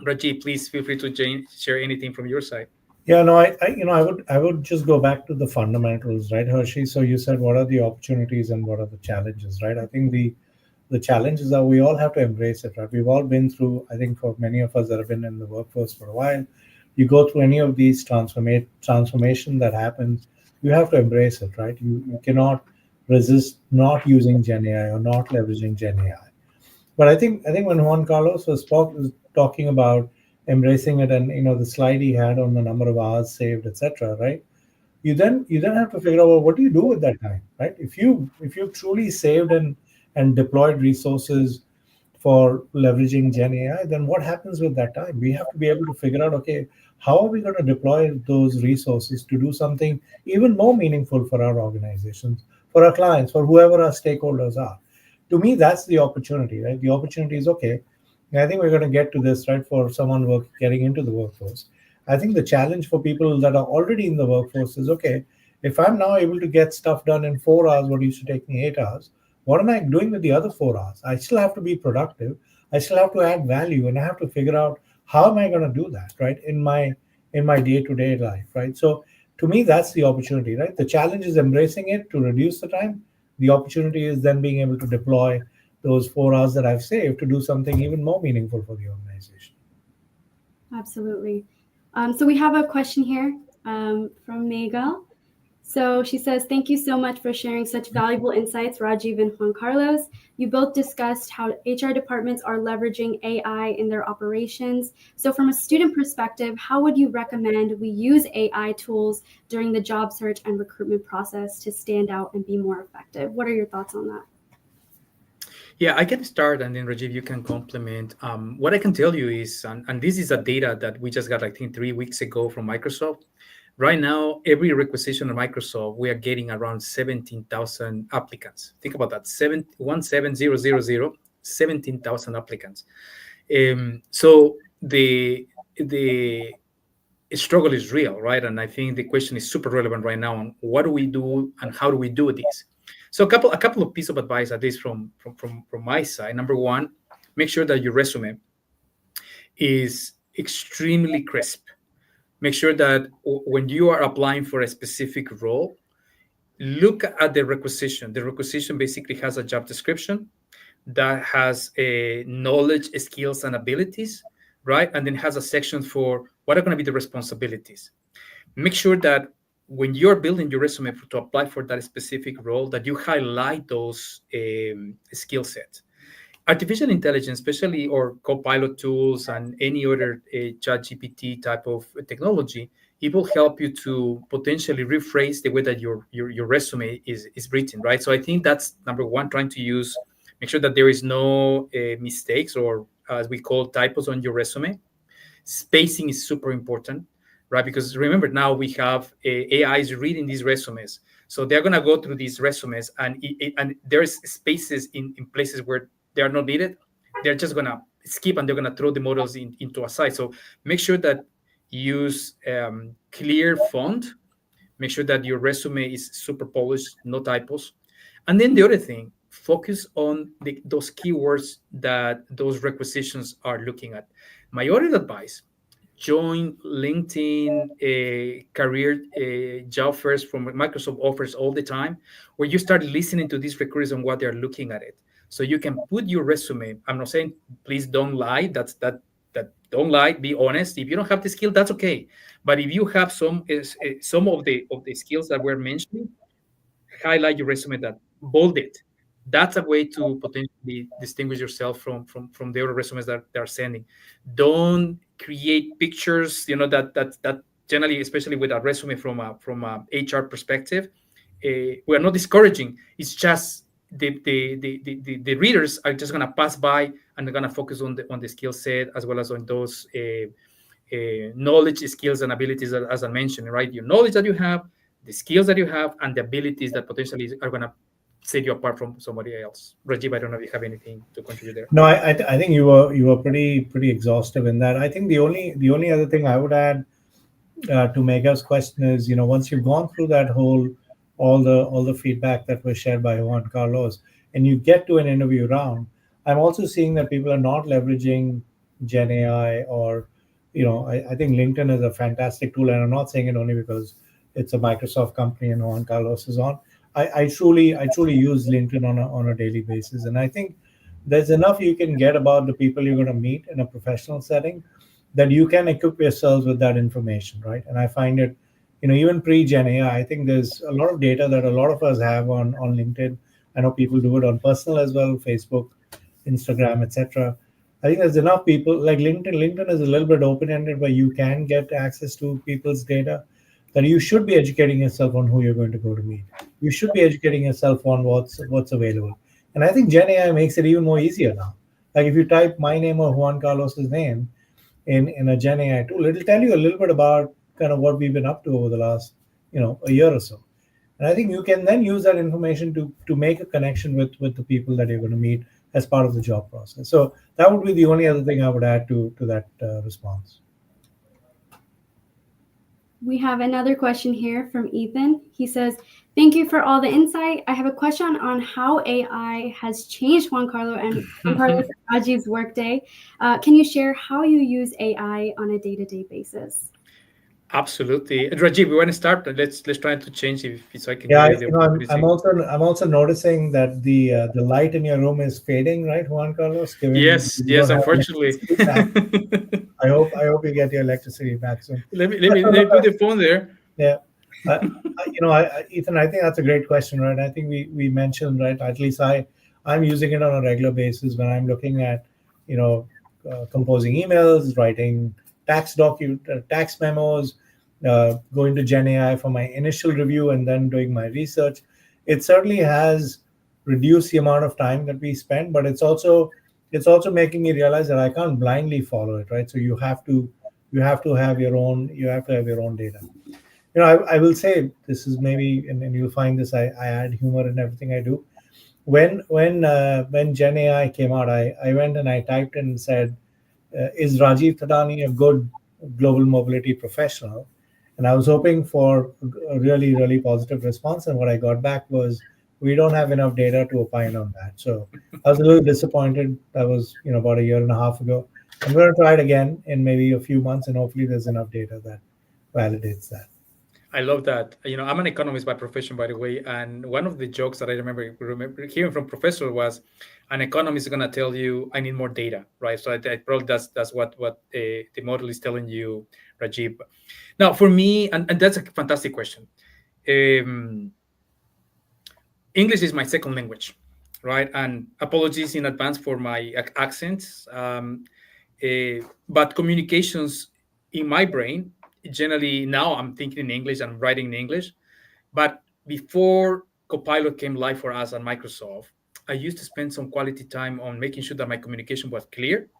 Rajiv, please feel free to share anything from your side. Yeah, no, I would just go back to the fundamentals, right, Hershey? So you said what are the opportunities and what are the challenges, right? I think the challenges are we all have to embrace it, right? We've all been through, I think for many of us that have been in the workforce for a while, you go through any of these transformation that happens, you have to embrace it, right? You cannot resist not using Gen AI or not leveraging Gen AI. But I think when Juan Carlos was talking about embracing it, and the slide he had on the number of hours saved, etc., right? You then have to figure out, well, what do you do with that time, right? If you truly saved and deployed resources for leveraging Gen AI, then what happens with that time? We have to be able to figure out, okay, how are we going to deploy those resources to do something even more meaningful for our organizations, for our clients, for whoever our stakeholders are? To me, that's the opportunity, right? The opportunity is, okay, and I think we're going to get to this, right, for someone getting into the workforce. I think the challenge for people that are already in the workforce is, okay, if I'm now able to get stuff done in 4 hours, what used to take me 8 hours, what am I doing with the other 4 hours? I still have to be productive. I still have to add value, and I have to figure out how am I going to do that, right, in my day-to-day life, right? So to me, that's the opportunity, right? The challenge is embracing it to reduce the time. The opportunity is then being able to deploy those 4 hours that I've saved to do something even more meaningful for the organization. Absolutely. So we have a question here from Megal. So she says, thank you so much for sharing such valuable insights, Rajiv and Juan Carlos. You both discussed how HR departments are leveraging AI in their operations. So from a student perspective, how would you recommend we use AI tools during the job search and recruitment process to stand out and be more effective? What are your thoughts on that? Yeah, I can start, and then Rajiv, you can complement. What I can tell you is, and this is a data that we just got, I think, 3 weeks ago from Microsoft. Right now, every requisition of Microsoft, we are getting around 17,000 applicants. Think about that, 17,000 applicants. So the struggle is real, right? And I think the question is super relevant right now on what do we do and how do we do this? So a couple of pieces of advice, at least from my side. Number one, make sure that your resume is extremely crisp. Make sure that when you are applying for a specific role, look at the requisition. The requisition basically has a job description that has a knowledge, skills, and abilities, right? And then has a section for what are going to be the responsibilities. Make sure that when you're building your resume to apply for that specific role, that you highlight those skill sets. artificial intelligence, especially or copilot tools and any other chat GPT type of technology, it will help you to potentially rephrase the way that your resume is written, right? So I think that's number one, trying to use, make sure that there is no mistakes or as we call typos on your resume. Spacing is super important, right? Because remember, now we have AIs reading these resumes, so they're going to go through these resumes, and and there's spaces in places where they are not needed. They're just going to skip, and they're going to throw the models into a side. So make sure that you use clear font. Make sure that your resume is super polished, no typos. And then the other thing, focus on those keywords that those requisitions are looking at. My other advice, join LinkedIn career job fairs from Microsoft offers all the time, where you start listening to these recruiters on what they're looking at it. So you can put your resume. I'm not saying please don't lie. That don't lie. Be honest. If you don't have the skill, that's okay. But if you have some of the skills that we're mentioning, highlight your resume, that bold it. That's a way to potentially distinguish yourself from the other resumes that they're sending. Don't create pictures, that generally, especially with a resume from a HR perspective, we are not discouraging. It's just the readers are just going to pass by, and they're going to focus on the skill set as well as on those knowledge, skills, and abilities, as I mentioned, right? Your knowledge that you have, the skills that you have, and the abilities that potentially are going to set you apart from somebody else. Rajiv, I don't know if you have anything to contribute there. No, I think you were pretty exhaustive in that. I think the only other thing I would add to Mega's question is, once you've gone through that whole all the feedback that was shared by Juan Carlos, and you get to an interview round, I'm also seeing that people are not leveraging Gen AI, or I think LinkedIn is a fantastic tool, and I'm not saying it only because it's a Microsoft company and Juan Carlos is on. I truly use LinkedIn on a daily basis, and I think there's enough you can get about the people you're going to meet in a professional setting that you can equip yourselves with that information, right? And I find it, even pre-Gen AI, I think there's a lot of data that a lot of us have on LinkedIn. I know people do it on personal as well, Facebook, Instagram, etc. I think there's enough people like LinkedIn. LinkedIn is a little bit open-ended, where you can get access to people's data, that you should be educating yourself on who you're going to go to meet. You should be educating yourself on what's available. And I think Gen AI makes it even more easier now. Like if you type my name or Juan Carlos's name in a Gen AI tool, it'll tell you a little bit about kind of what we've been up to over the last, a year or so. And I think you can then use that information to make a connection with the people that you're going to meet as part of the job process. So that would be the only other thing I would add to that response. We have another question here from Ethan. He says, thank you for all the insight. I have a question on how AI has changed Juan Carlos and Rajiv's workday. Can you share how you use AI on a day-to-day basis? Absolutely. Rajiv, we want to start. Let's try to change if so I can Yeah, give you the opportunity. I'm also noticing that the light in your room is fading, right, Juan Carlos? Yes, Unfortunately. I hope you get your electricity back soon. Let me put the phone there. Yeah. Ethan, I think that's a great question, right? I think we mentioned, right, at least I'm using it on a regular basis when I'm looking at, composing emails, writing tax memos, going to Gen AI for my initial review, and then doing my research. It certainly has reduced the amount of time that we spend, but it's also making me realize that I can't blindly follow it, right? So you have to have your own data. I will say this is maybe, and you'll find this, I add humor in everything I do. When Gen AI came out, I went and I typed in and said, is Rajiv Thadani a good global mobility professional? And I was hoping for a really, really positive response. And what I got back was, we don't have enough data to opine on that. So I was a little disappointed. That was, about a year and a half ago. I'm going to try it again in maybe a few months, and hopefully there's enough data that validates that. I love that. I'm an economist by profession, by the way, and one of the jokes that I remember hearing from professor was, an economist is going to tell you, I need more data, right? So I probably that's what the model is telling you, Rajiv. Now, for me, and that's a fantastic question. English is my second language. right? And apologies in advance for my accents. But communications in my brain, generally now I'm thinking in English and writing in English. But before Copilot came live for us at Microsoft, I used to spend some quality time on making sure that my communication was clear,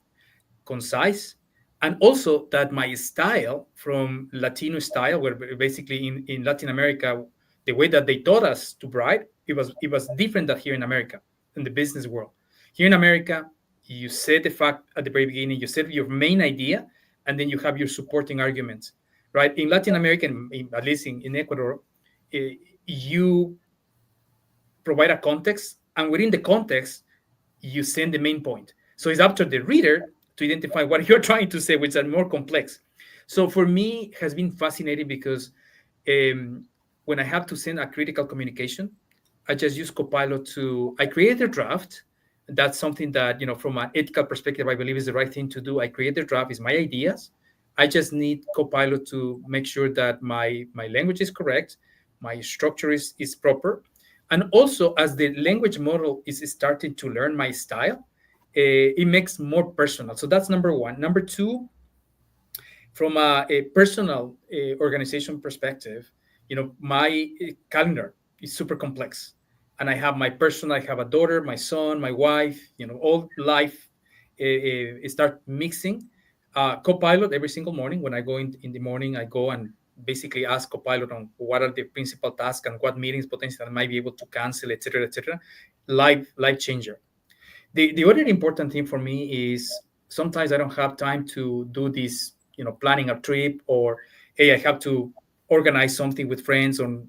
concise, and also that my style from Latino style, where basically in Latin America, the way that they taught us to write, it was different than here in America, in the business world. Here in America, you say the fact at the very beginning, you set your main idea, and then you have your supporting arguments, right? In Latin America, at least in Ecuador, you provide a context, and within the context, you send the main point. So it's up to the reader to identify what you're trying to say, which are more complex. So for me, it has been fascinating because um, when I have to send a critical communication, I just use Copilot I create a draft. That's something that, from an ethical perspective, I believe is the right thing to do. I create the draft, is my ideas. I just need Copilot to make sure that my language is correct, my structure is proper, and also as the language model is starting to learn my style, it makes more personal. So that's number one. Number two, from a personal organization perspective, my calendar is super complex, and I have my personal. I have a daughter, my son, my wife. All life start mixing. Copilot every single morning when I go in the morning, I go and basically ask Copilot on what are the principal tasks and what meetings potentially I might be able to cancel, etc., etc. Life changer. The other important thing for me is sometimes I don't have time to do this, planning a trip, or hey, I have to organize something with friends. On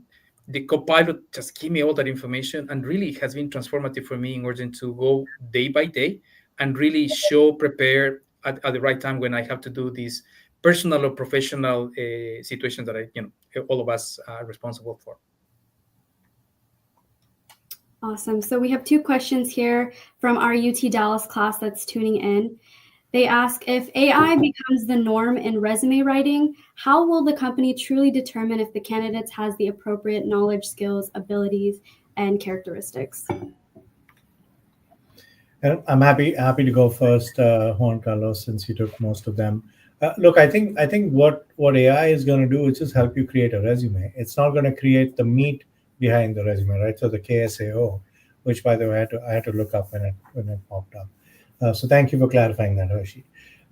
the Copilot, just give me all that information, and really it has been transformative for me in order to go day by day and really prepare at the right time when I have to do these personal or professional situations that all of us are responsible for. Awesome. So we have two questions here from our UT Dallas class that's tuning in. They ask, if AI becomes the norm in resume writing, how will the company truly determine if the candidate has the appropriate knowledge, skills, abilities, and characteristics? And I'm happy to go first, Juan Carlos, since you took most of them. Look, I think what AI is going to do is just help you create a resume. It's not going to create the meat behind the resume, right? So the KSAO, which by the way I had to look up when it popped up. So thank you for clarifying that, Hershey.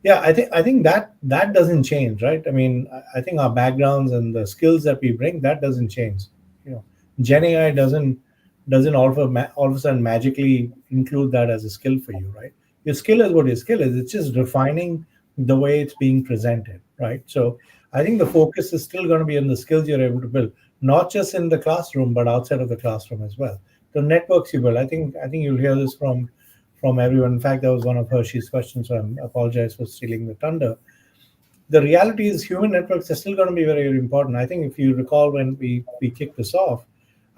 Yeah, I think that doesn't change, right? I mean, I think our backgrounds and the skills that we bring, that doesn't change. You know, Gen AI doesn't all of a sudden magically include that as a skill for you, right? Your skill is what your skill is. It's just refining the way it's being presented, right? So I think the focus is still going to be on the skills you're able to build, not just in the classroom, but outside of the classroom as well. The networks you build. I think you'll hear this from everyone. In fact, that was one of Hershey's questions, so I apologize for stealing the thunder. The reality is human networks are still going to be very, very important. I think if you recall when we kicked this off,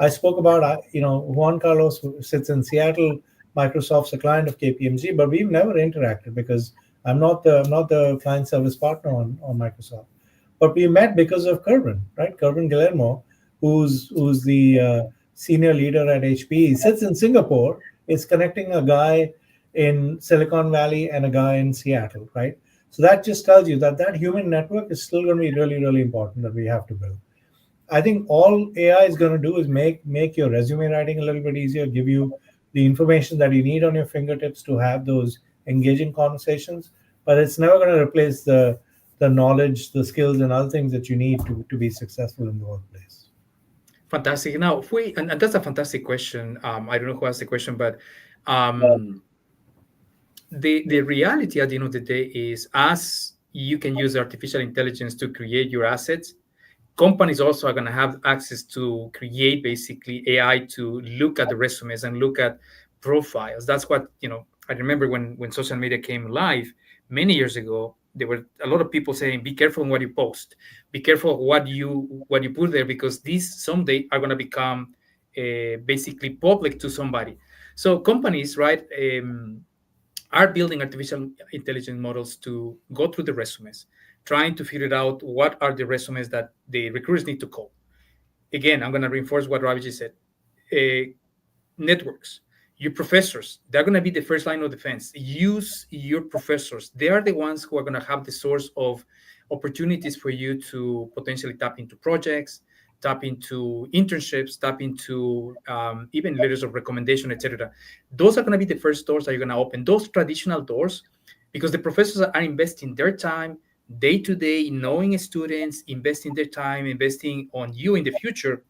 I spoke about, Juan Carlos sits in Seattle. Microsoft's a client of KPMG, but we've never interacted because I'm not the client service partner on Microsoft. But we met because of Kervin, right? Kervin Guillermo, who's the senior leader at HP. He sits in Singapore. Is connecting a guy in Silicon Valley and a guy in Seattle, right? So that just tells you that human network is still going to be really, really important that we have to build. I think all AI is going to do is make your resume writing a little bit easier, give you the information that you need on your fingertips to have those engaging conversations. But it's never going to replace the knowledge, the skills, and other things that you need to be successful in the workplace. Fantastic. Now, if and that's a fantastic question. I don't know who asked the question, but um, the reality at the end of the day is, as you can use artificial intelligence to create your assets, companies also are going to have access to create basically AI to look at the resumes and look at profiles. That's what, I remember when social media came live many years ago. There were a lot of people saying, be careful on what you post, be careful what you put there, because these someday are going to become basically public to somebody. So companies, right, are building artificial intelligence models to go through the resumes, trying to figure out what are the resumes that the recruiters need to call. Again, I'm going to reinforce what Ravi said. Networks. Your professors, they're going to be the first line of defense. Use your professors. They are the ones who are going to have the source of opportunities for you to potentially tap into projects, tap into internships, tap into even letters of recommendation, etc. Those are going to be the first doors that you're going to open. Those traditional doors, because the professors are investing their time day to day, knowing students, investing their time, investing on you in the future.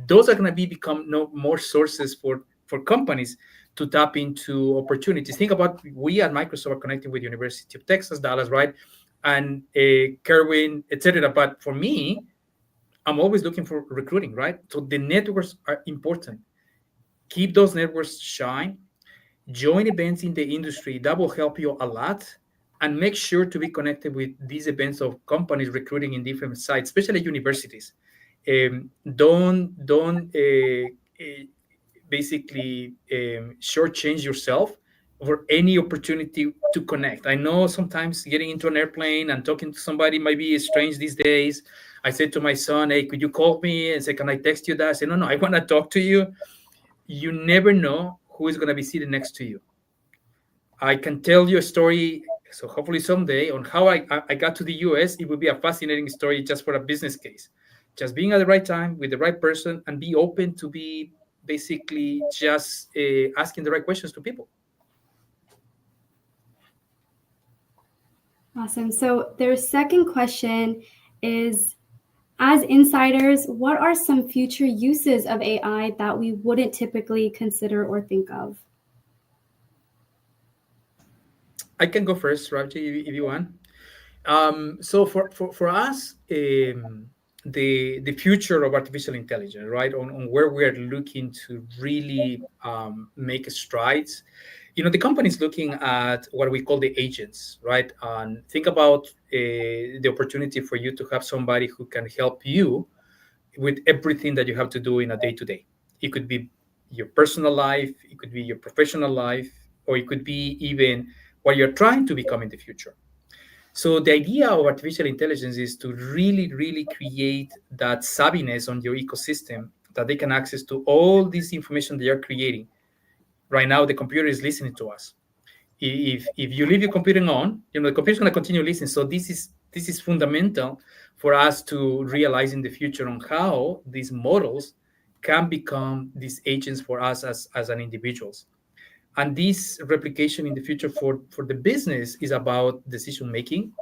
Those are going to be become no more sources for companies to tap into opportunities. Think about, we at Microsoft are connecting with University of Texas, Dallas, right? And Kerwin, etc. But for me, I'm always looking for recruiting, right? So the networks are important. Keep those networks shine. Join events in the industry. That will help you a lot. And make sure to be connected with these events of companies recruiting in different sites, especially universities. Don't basically shortchange yourself for any opportunity to connect. I know sometimes getting into an airplane and talking to somebody might be strange these days. I said to my son, "Hey, could you call me and say, can I text you that?" I said, "No, no, I want to talk to you." You never know who is going to be sitting next to you. I can tell you a story, so hopefully someday, on how I got to the US. It would be a fascinating story just for a business case. Just being at the right time with the right person and be open to be basically just asking the right questions to people. Awesome. So their second question is, as insiders, what are some future uses of AI that we wouldn't typically consider or think of? I can go first, Raji, if you want. So for us, the future of artificial intelligence, right, on where we are looking to really make strides. The company is looking at what we call the agents, right? And think about the opportunity for you to have somebody who can help you with everything that you have to do in a day to day. It could be your personal life, it could be your professional life, or it could be even what you're trying to become in the future. So the idea of artificial intelligence is to really, really create that savviness on your ecosystem that they can access to all this information that you're creating. Right now, the computer is listening to us. If you leave your computer on, the computer's going to continue listening. So this is fundamental for us to realize in the future on how these models can become these agents for us as an individuals. And this replication in the future for the business is about decision making,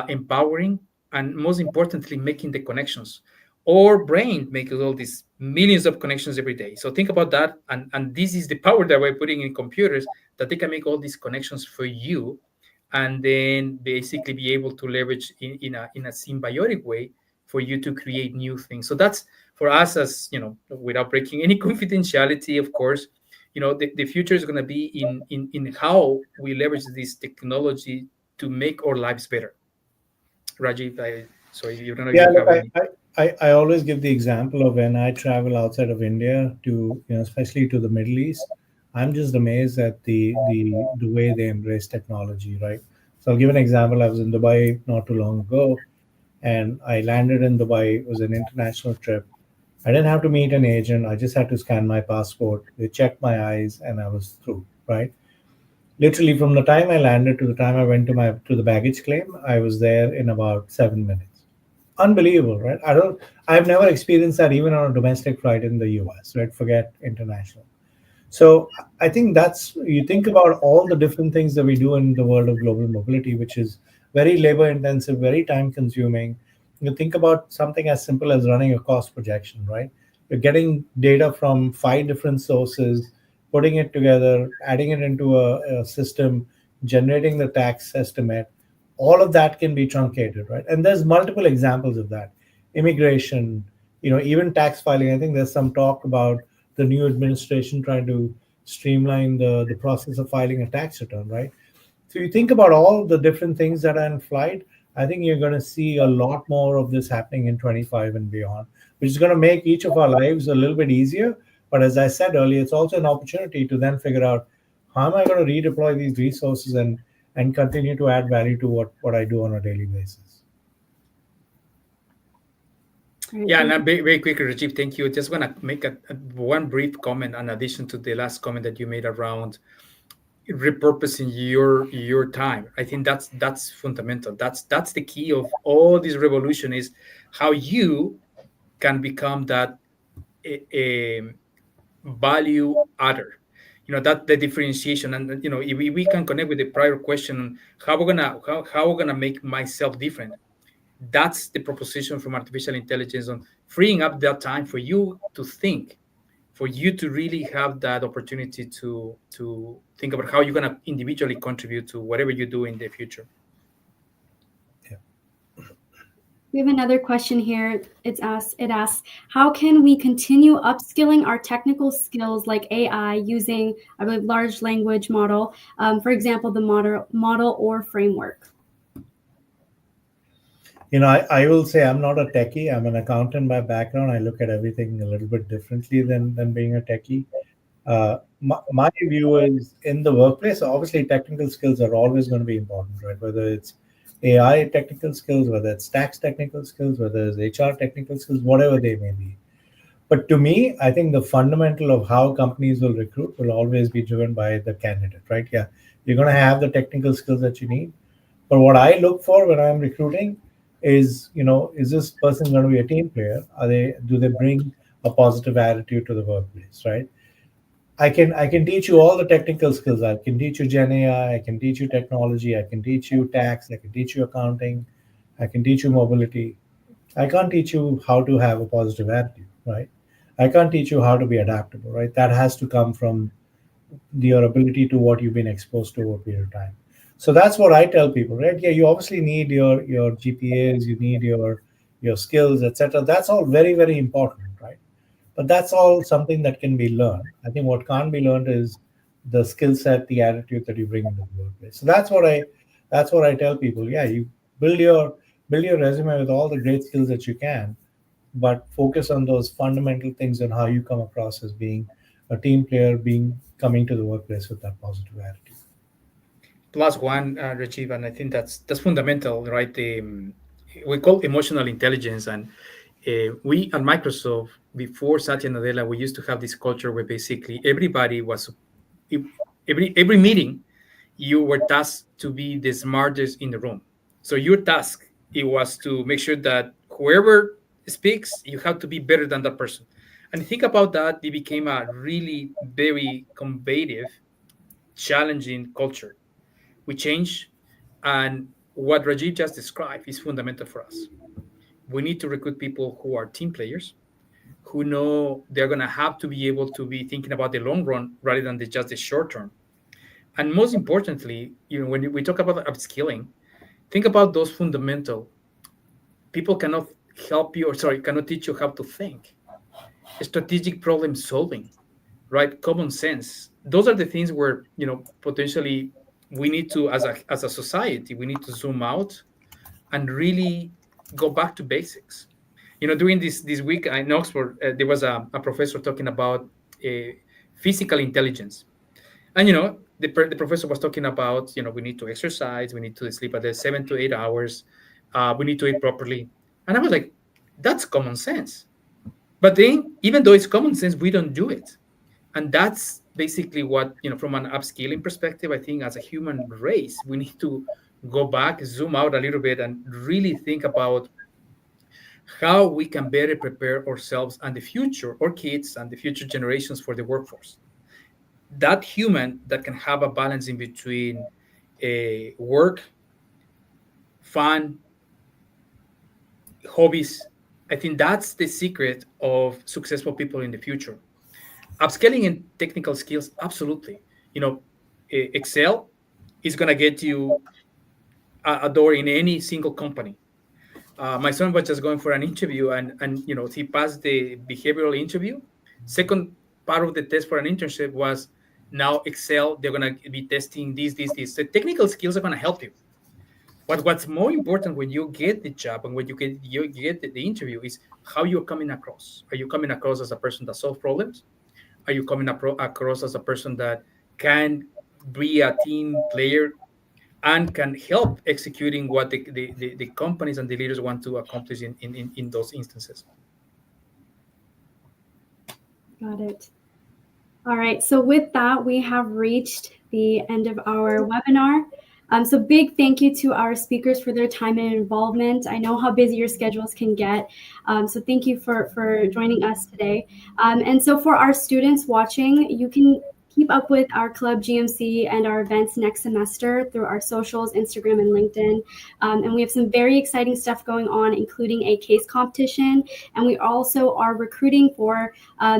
empowering, and most importantly, making the connections. Our brain makes all these millions of connections every day. So think about that. And this is the power that we're putting in computers, that they can make all these connections for you, and then basically be able to leverage in a symbiotic way for you to create new things. So that's for us, as without breaking any confidentiality, of course. The future is going to be in how we leverage this technology to make our lives better. Rajiv, so you don't know if Yeah, you look, have any. I always give the example of when I travel outside of India to, especially to the Middle East. I'm just amazed at the way they embrace technology, right? So I'll give an example. I was in Dubai not too long ago, and I landed in Dubai. It was an international trip. I didn't have to meet an agent. I just had to scan my passport. They checked my eyes, and I was through, right? Literally from the time I landed to the time I went to the baggage claim, I was there in about 7 minutes. Unbelievable, right? I've never experienced that even on a domestic flight in the US, right? Forget international. So I think that's, you think about all the different things that we do in the world of global mobility, which is very labor intensive, very time consuming. You think about something as simple as running a cost projection, right? You're getting data from 5 different sources, putting it together, adding it into a system, generating the tax estimate. All of that can be truncated, right? And there's multiple examples of that. Immigration, even tax filing. I think there's some talk about the new administration trying to streamline the process of filing a tax return, right? So you think about all the different things that are in flight. I think you're going to see a lot more of this happening in 25 and beyond, which is going to make each of our lives a little bit easier. But as I said earlier, it's also an opportunity to then figure out, how am I going to redeploy these resources and continue to add value to what I do on a daily basis. All right, Yeah, and thank you. very, very quickly, Rajiv, thank you. Just want to make one brief comment in addition to the last comment that you made around repurposing your time. I think that's fundamental. That's the key of all this revolution is how you can become that a value adder. That the differentiation, and if we can connect with the prior question on how we're gonna make myself different. That's the proposition from artificial intelligence on freeing up that time for you to think, for you to really have that opportunity to think about how you're going to individually contribute to whatever you do in the future. We have another question here. It asks, how can we continue upskilling our technical skills like AI using, I believe, large language model, for example, the model or framework? I will say I'm not a techie. I'm an accountant by background. I look at everything a little bit differently than being a techie. My view is in the workplace, obviously technical skills are always going to be important, right? Whether it's AI technical skills, whether it's tax technical skills, whether it's HR technical skills, whatever they may be. But to me, I think the fundamental of how companies will recruit will always be driven by the candidate, right? Yeah, you're going to have the technical skills that you need. But what I look for when I'm recruiting is this person going to be a team player? Do they bring a positive attitude to the workplace, right? I can teach you all the technical skills. I can teach you Gen AI, I can teach you technology, I can teach you tax, I can teach you accounting, I can teach you mobility. I can't teach you how to have a positive attitude, right? I can't teach you how to be adaptable, right? That has to come from your ability to what you've been exposed to over a period of time. So that's what I tell people, right? Yeah, you obviously need your GPAs, you need your skills, etc. That's all very, very important, right? But that's all something that can be learned. I think what can't be learned is the skill set, the attitude that you bring into the workplace. So that's what I tell people. Yeah, you build your build your resume with all the great skills that you can, but focus on those fundamental things and how you come across as being a team player, being coming to the workplace with that positive attitude. Plus one, Rajiv, and I think that's fundamental, right? We call emotional intelligence, and we at Microsoft before Satya Nadella, we used to have this culture where basically everybody was every meeting you were tasked to be the smartest in the room. So your task it was to make sure that whoever speaks, you have to be better than that person. And think about that, it became a really very combative, challenging culture. We change, and what Rajiv just described is fundamental for us. We need to recruit people who are team players, who know they're going to have to be able to be thinking about the long run rather than just the short term. And most importantly, when we talk about upskilling, think about those fundamental. People cannot help you, or sorry, cannot teach you how to think. Strategic problem solving, right? Common sense. Those are the things where potentially we need to, as a society, we need to zoom out and really go back to basics. During this week in Oxford, there was a professor talking about uh, physical intelligence. And the professor was talking about we need to exercise, we need to sleep at the 7 to 8 hours, we need to eat properly. And I was like, that's common sense. But then, even though it's common sense, we don't do it. And that's basically what from an upscaling perspective, I think as a human race, we need to go back, zoom out a little bit, and really think about how we can better prepare ourselves and the future, our kids and the future generations for the workforce. That human that can have a balance in between work, fun, hobbies. I think that's the secret of successful people in the future. Upscaling in technical skills, absolutely. Excel is going to get you a door in any single company. My son was just going for an interview, and he passed the behavioral interview. Second part of the test for an internship was now Excel. They're going to be testing this. The technical skills are going to help you. But what's more important when you get the job and when you get the interview is how you're coming across. Are you coming across as a person that solves problems? Are you coming across as a person that can be a team player? and can help executing what the companies and the leaders want to accomplish in those instances. Got it. All right, so with that, we have reached the end of our webinar. So big thank you to our speakers for their time and involvement. I know how busy your schedules can get, so thank you for joining us today. And so for our students watching, you can keep up with our Club GMC and our events next semester through our socials, Instagram and LinkedIn. And we have some very exciting stuff going on, including a case competition. And we also are recruiting for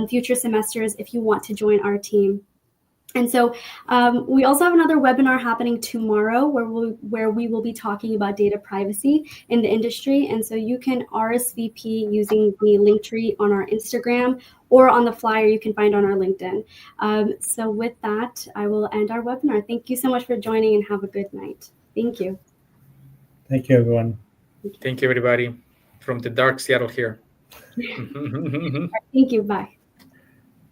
future semesters if you want to join our team. And so we also have another webinar happening tomorrow where we will be talking about data privacy in the industry. And so you can RSVP using the link tree on our Instagram or on the flyer you can find on our LinkedIn. So with that, I will end our webinar. Thank you so much for joining and have a good night. Thank you. Thank you, everyone. Thank you, everybody, from the dark Seattle here. Thank you. Bye.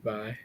Bye.